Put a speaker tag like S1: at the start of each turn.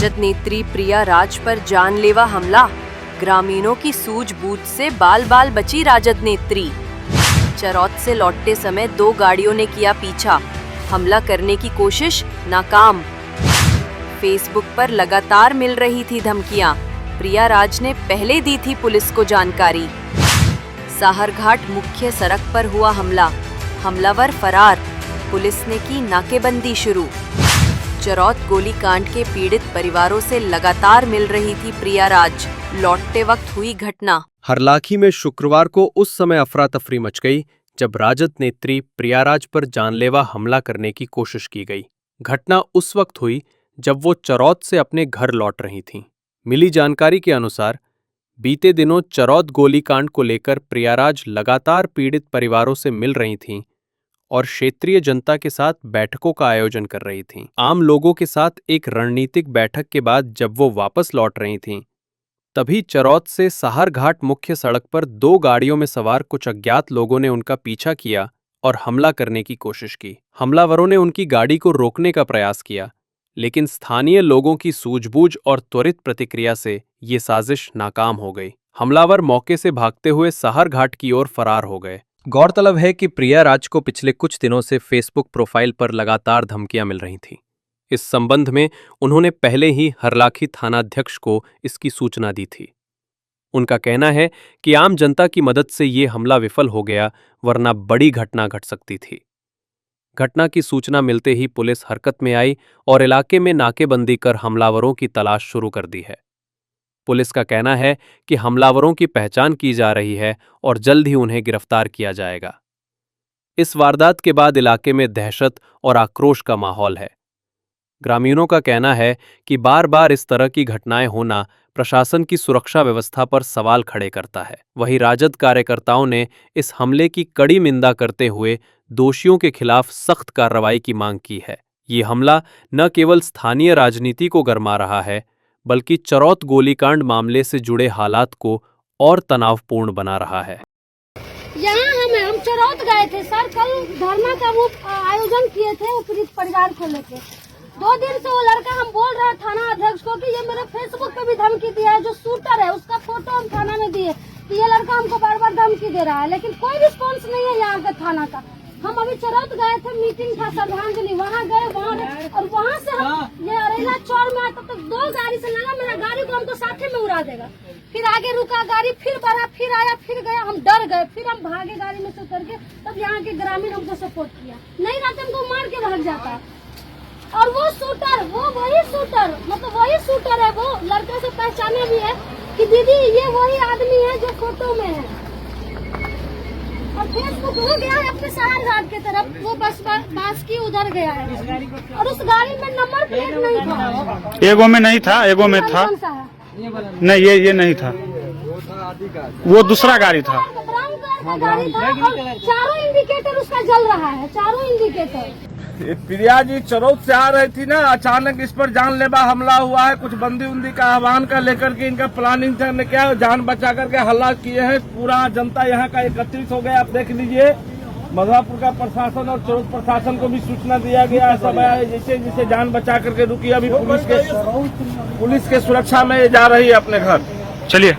S1: राजद नेत्री प्रिया राज पर जानलेवा हमला, ग्रामीणों की सूझबूझ से बाल बाल बची राजद नेत्री। चरौत से लौटते समय 2 गाड़ियों ने किया पीछा, हमला करने की कोशिश नाकाम। फेसबुक पर लगातार मिल रही थी धमकियां, प्रिया राज ने पहले दी थी पुलिस को जानकारी। साहरघाट मुख्य सड़क पर हुआ हमला, हमलावर फरार, पुलिस ने की नाकेबंदी शुरू। चरौत गोलीकांड के पीड़ित परिवारों से लगातार मिल रही थी प्रिया राज, लौटते वक्त हुई घटना।
S2: हरलाखी में शुक्रवार को उस समय अफरा तफरी मच गई जब राजद नेत्री प्रिया राज पर जानलेवा हमला करने की कोशिश की गई। घटना उस वक्त हुई जब वो चरौत से अपने घर लौट रही थीं। मिली जानकारी के अनुसार बीते दिनों चरौत गोलीकांड को लेकर प्रिया राज लगातार पीड़ित परिवारों से मिल रही थीं और क्षेत्रीय जनता के साथ बैठकों का आयोजन कर रही थीं। आम लोगों के साथ एक रणनीतिक बैठक के बाद जब वो वापस लौट रही थीं, तभी चरौत से साहरघाट मुख्य सड़क पर 2 गाड़ियों में सवार कुछ अज्ञात लोगों ने उनका पीछा किया और हमला करने की कोशिश की। हमलावरों ने उनकी गाड़ी को रोकने का प्रयास किया, लेकिन स्थानीय लोगों की सूझबूझ और त्वरित प्रतिक्रिया से ये साजिश नाकाम हो गई। हमलावर मौके से भागते हुए साहरघाट की ओर फरार हो गए। गौरतलब है कि प्रिया राज को पिछले कुछ दिनों से फेसबुक प्रोफाइल पर लगातार धमकियां मिल रही थीं। इस संबंध में उन्होंने पहले ही हरलाखी थानाध्यक्ष को इसकी सूचना दी थी। उनका कहना है कि आम जनता की मदद से ये हमला विफल हो गया, वरना बड़ी घटना घट सकती थी। घटना की सूचना मिलते ही पुलिस हरकत में आई और इलाके में नाकेबंदी कर हमलावरों की तलाश शुरू कर दी है। पुलिस का कहना है कि हमलावरों की पहचान की जा रही है और जल्द ही उन्हें गिरफ्तार किया जाएगा। इस वारदात के बाद इलाके में दहशत और आक्रोश का माहौल है। ग्रामीणों का कहना है कि बार बार इस तरह की घटनाएं होना प्रशासन की सुरक्षा व्यवस्था पर सवाल खड़े करता है। वहीं राजद कार्यकर्ताओं ने इस हमले की कड़ी निंदा करते हुए दोषियों के खिलाफ सख्त कार्रवाई की मांग की है। ये हमला न केवल स्थानीय राजनीति को गरमा रहा है, बल्कि चरौत गोलीकांड मामले से जुड़े हालात को और तनावपूर्ण बना रहा है।
S3: यहाँ हम चरौत गए थे सर, कल धरना का वो आयोजन किए थे वो पीड़ित परिवार को लेके। 2 दिन से वो लड़का हम बोल रहा थाना अध्यक्ष को कि ये मेरे फेसबुक पे भी धमकी दिया है, जो शूटर है उसका फोटो हम थाना में दिए कि ये लड़का हमको बार बार धमकी दे रहा है, लेकिन कोई रिस्पॉन्स नहीं है यहाँ के थाना का। हम अभी चरौत गए थे, मीटिंग था श्रद्धांजलि, वहाँ गए, और वहाँ से हम ये अरेला चौर में आए तब तक 2 गाड़ी से लगा मेरा गाड़ी को हमको साथे में उड़ा देगा। फिर आगे रुका गाड़ी, फिर बढ़ा, फिर आया, फिर गया, हम डर गए, फिर हम भागे गाड़ी में से उतर के। तब यहाँ के ग्रामीण हमको सपोर्ट किया, नहीं रहते हमको मार के भाग जाता। और वो शूटर, वो वही शूटर, मतलब वही शूटर है, वो लड़के से पहचाने भी है कि दीदी ये वही आदमी है जो फोटो में है। और फेसबुक हो गया है अपने साहरघाट के तरफ, वो बस की उधर गया है और उस गाड़ी में नंबर प्लेट नहीं था।
S4: एगो में नहीं था, एगो में था। नहीं, ये नहीं था, वो दूसरा गाड़ी था।
S3: ब्राउन कलर का गाड़ी था और चारों इंडिकेटर उसका जल रहा है, चारों इंडिकेटर।
S5: प्रिया जी चरौत से आ रही थी ना, अचानक इस पर जानलेवा हमला हुआ है। कुछ बंदी उंदी का आह्वान का लेकर के इनका प्लानिंग था, क्या जान बचा करके हल्ला किए हैं। पूरा जनता यहाँ का एकत्रित हो गया। आप देख लीजिए, मधुपुर का प्रशासन और चरौत प्रशासन को भी सूचना दिया गया है। सब जैसे जैसे जान बचा करके रुकी। अभी पुलिस के सुरक्षा में जा रही है अपने घर।
S4: चलिए।